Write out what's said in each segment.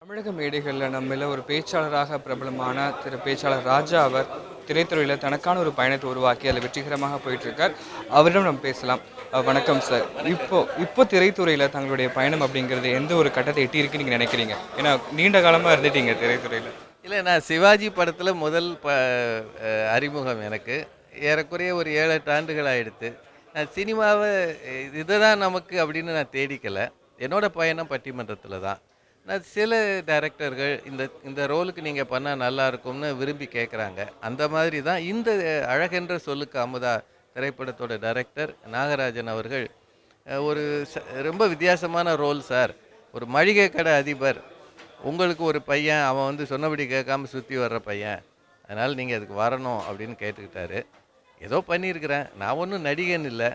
தமிழக மேடைகளில் நம்மள ஒரு பேச்சாளராக பிரபலமான பேச்சாளர் ராஜா அவர் திரைத்துறையில் தனக்கான ஒரு பயணத்தை உருவாக்கி அதில் வெற்றிகரமாக போயிட்டுருக்கார். அவரிடம் நம்ம பேசலாம். வணக்கம் சார். இப்போ திரைத்துறையில் தங்களுடைய பயணம் அப்படிங்கிறது எந்த ஒரு கட்டத்தை எட்டியிருக்குன்னு நீங்கள் நினைக்கிறீங்க? ஏன்னா நீண்ட காலமாக இருந்துட்டீங்க திரைத்துறையில். இல்லை, நான் சிவாஜி படத்தில் முதல் அறிமுகம் எனக்கு ஏறக்குறைய ஒரு 7-8 ஆண்டுகள் ஆயிடுத்து. நான் சினிமாவை இதை தான் நமக்கு அப்படின்னு நான் தேடிக்கலை. என்னோடய பயணம் பட்டிமன்றத்தில் தான். நான் சில டைரக்டர்கள் இந்த இந்த ரோலுக்கு நீங்கள் பண்ணால் நல்லாயிருக்கும்னு விரும்பி கேட்குறாங்க. அந்த மாதிரி தான் இந்த அழகென்ற சொல்லுக்கு அமுதா திரைப்படத்தோட டைரக்டர் நாகராஜன் அவர்கள் ஒரு ரொம்ப வித்தியாசமான ரோல் சார். ஒரு மளிகை கடை அதிபர், உங்களுக்கு ஒரு பையன், அவன் வந்து சொன்னபடி கேட்காம சுற்றி வர்ற பையன், அதனால் நீங்கள் அதுக்கு வரணும் அப்படின்னு கேட்டுக்கிட்டாரு. ஏதோ பண்ணியிருக்கிறேன். நான் ஒன்றும் நடிகன் இல்லை.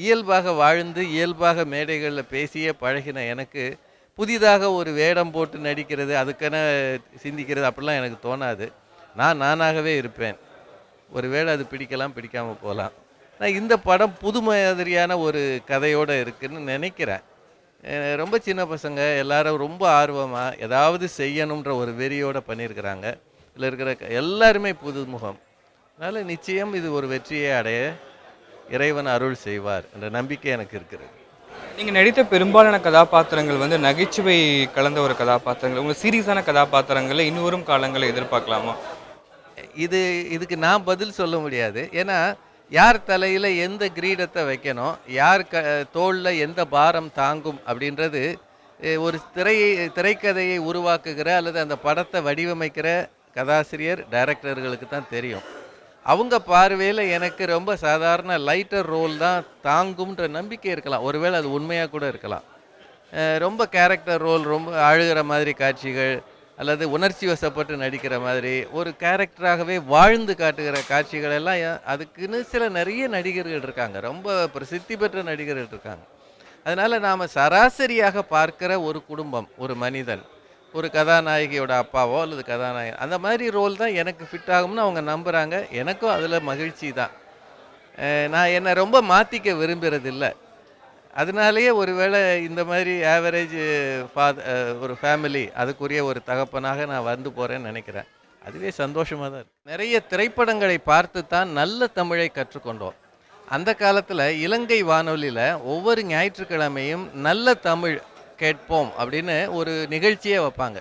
இயல்பாக வாழ்ந்து இயல்பாக மேடைகளில் பேசியே பழகின எனக்கு புதிதாக ஒரு வேடம் போட்டு நடிக்கிறது, அதுக்கென சிந்திக்கிறது அப்படிலாம் எனக்கு தோணாது. நான் நானாகவே இருப்பேன். ஒரு வேளை அது பிடிக்கலாம், பிடிக்காமல் போகலாம். நான் இந்த படம் புது மாதிரியான ஒரு கதையோடு இருக்குதுன்னு நினைக்கிறேன். ரொம்ப சின்ன பசங்க எல்லாரும் ரொம்ப ஆர்வமாக ஏதாவது செய்யணுன்ற ஒரு வெறியோடு பண்ணியிருக்கிறாங்க. இதில் இருக்கிற எல்லாருமே புதுமுகம். அதனால் நிச்சயம் இது ஒரு வெற்றியை அடைய இறைவன் அருள் செய்வார் என்ற நம்பிக்கை எனக்கு இருக்கிறது. நீங்கள் நடித்த பெரும்பாலான கதாபாத்திரங்கள் வந்து நகைச்சுவை கலந்த ஒரு கதாபாத்திரங்கள். உங்கள் சீரியஸான கதாபாத்திரங்களை இன்னும் காலங்களில் எதிர்பார்க்கலாமா? இதுக்கு நான் பதில் சொல்ல முடியாது. ஏன்னா யார் தலையில் எந்த கிரீடத்தை வைக்கணும், யார் தோளில் எந்த பாரம் தாங்கும் அப்படின்றது ஒரு திரைக்கதையை உருவாக்குகிற அல்லது அந்த படத்தை வடிவமைக்கிற கதாசிரியர் டைரக்டர்களுக்கு தான் தெரியும். அவங்க பார்வையில் எனக்கு ரொம்ப சாதாரண லைட்டர் ரோல் தான் தாங்கும்ன்ற நம்பிக்கை இருக்கலாம். ஒருவேளை அது உண்மையாக கூட இருக்கலாம். ரொம்ப கேரக்டர் ரோல், ரொம்ப அழுகிற மாதிரி காட்சிகள் அல்லது உணர்ச்சி வசப்பட்டு நடிக்கிற மாதிரி ஒரு கேரக்டராகவே வாழ்ந்து காட்டுகிற காட்சிகள் எல்லாம் அதுக்குன்னு நிறைய நடிகர்கள் இருக்காங்க. ரொம்ப பிரசித்தி பெற்ற நடிகர்கள் இருக்காங்க. அதனால் நாம் சராசரியாக பார்க்குற ஒரு குடும்பம், ஒரு மனிதன், ஒரு கதாநாயகியோட அப்பாவோ அல்லது கதாநாயகன், அந்த மாதிரி ரோல் தான் எனக்கு ஃபிட் ஆகும்னு அவங்க நம்புகிறாங்க. எனக்கும் அதில் மகிழ்ச்சி தான். நான் என்னை ரொம்ப மாற்றிக்க விரும்புகிறதில்ல. அதனாலேயே ஒருவேளை இந்த மாதிரி ஆவரேஜ் ஒரு ஃபேமிலி அதுக்குரிய ஒரு தகப்பனாக நான் வந்து போகிறேன்னு நினைக்கிறேன். அதுவே சந்தோஷமாக தான் இருக்குது. நிறைய திரைப்படங்களை பார்த்து தான் நல்ல தமிழை கற்றுக்கொண்டோம். அந்த காலத்தில் இலங்கை வானொலியில் ஒவ்வொரு ஞாயிற்றுக்கிழமையும் நல்ல தமிழ் கேட்போம் அப்படின்னு ஒரு நிகழ்ச்சியே வைப்பாங்க.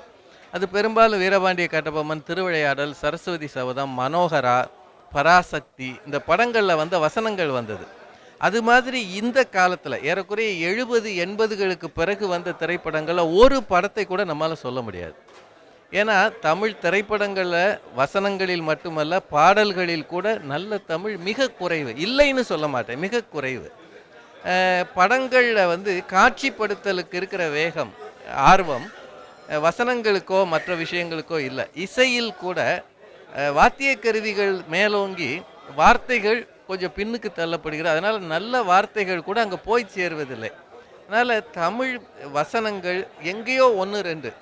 அது பெரும்பாலும் வீரபாண்டிய கட்டபொம்மன், திருவிளையாடல், சரஸ்வதி சபதம், மனோகரா, பராசக்தி இந்த படங்களில் வந்த வசனங்கள் வந்தது. அது மாதிரி இந்த காலத்தில் ஏறக்குறைய 70-80களுக்கு பிறகு வந்த திரைப்படங்களில் ஒரு படத்தை கூட நம்மளால் சொல்ல முடியாது. ஏன்னா தமிழ் திரைப்படங்களில் வசனங்களில் மட்டுமல்ல பாடல்களில் கூட நல்ல தமிழ் மிக குறைவு. இல்லைன்னு சொல்ல மாட்டேன், மிக குறைவு. படங்களில் வந்து காட்சிப்படுத்தலுக்கு இருக்கிற வேகம், ஆர்வம் வசனங்களுக்கோ மற்ற விஷயங்களுக்கோ இல்லை. இசையில் கூட வாத்திய கருவிகள் மேலோங்கி வார்த்தைகள் கொஞ்சம் பின்னுக்கு தள்ளப்படுகிறது. அதனால் நல்ல வார்த்தைகள் கூட அங்கே போய் சேருவதில்லை. அதனால் தமிழ் வசனங்கள் எங்கேயோ 1-2.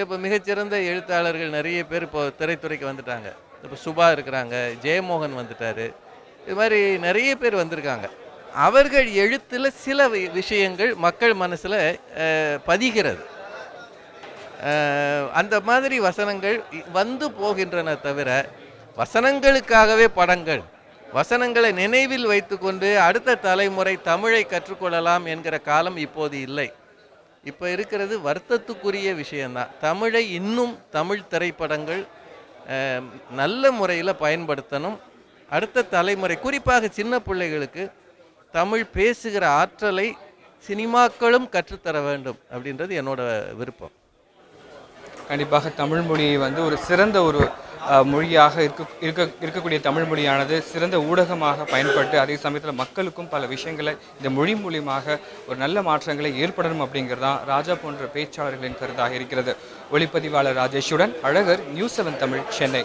இப்போ மிகச்சிறந்த எழுத்தாளர்கள் நிறைய பேர் இப்போ திரைத்துறைக்கு வந்துட்டாங்க. இப்போ சுபா இருக்கிறாங்க, ஜெயமோகன் வந்துட்டார், இது மாதிரி நிறைய பேர் வந்திருக்காங்க. அவர்கள் எழுத்தில் சில விஷயங்கள் மக்கள் மனசில் பதிகிறது. அந்த மாதிரி வசனங்கள் வந்து போகின்றன தவிர வசனங்களுக்காகவே படங்கள், வசனங்களை நினைவில் வைத்துக்கொண்டு அடுத்த தலைமுறை தமிழை கற்றுக்கொள்ளலாம் என்கிற காலம் இப்போது இல்லை. இப்போ இருக்கிறது வருத்தத்துக்குரிய விஷயந்தான். தமிழை இன்னும் தமிழ் திரைப்படங்கள் நல்ல முறையில் பயன்படுத்தணும். அடுத்த தலைமுறை, குறிப்பாக சின்ன பிள்ளைகளுக்கு தமிழ் பேசுகிற ஆற்றலை சினிமாக்களும் கற்றுத்தர வேண்டும் அப்படின்றது என்னோட விருப்பம். கண்டிப்பாக தமிழ் மொழியை வந்து ஒரு சிறந்த ஒரு மொழியாக இருக்கக்கூடிய தமிழ் மொழியானது சிறந்த ஊடகமாக பயன்பட்டு அதே சமயத்தில் மக்களுக்கும் பல விஷயங்களை இந்த மொழி மூலியமாக ஒரு நல்ல மாற்றங்களை ஏற்படணும் அப்படிங்கிறது தான் ராஜா போன்ற பேச்சாளர்களின் கருத்தாக இருக்கிறது. ஒளிப்பதிவாளர் ராஜேஷுடன் அழகர், நியூஸ் 7 தமிழ், சென்னை.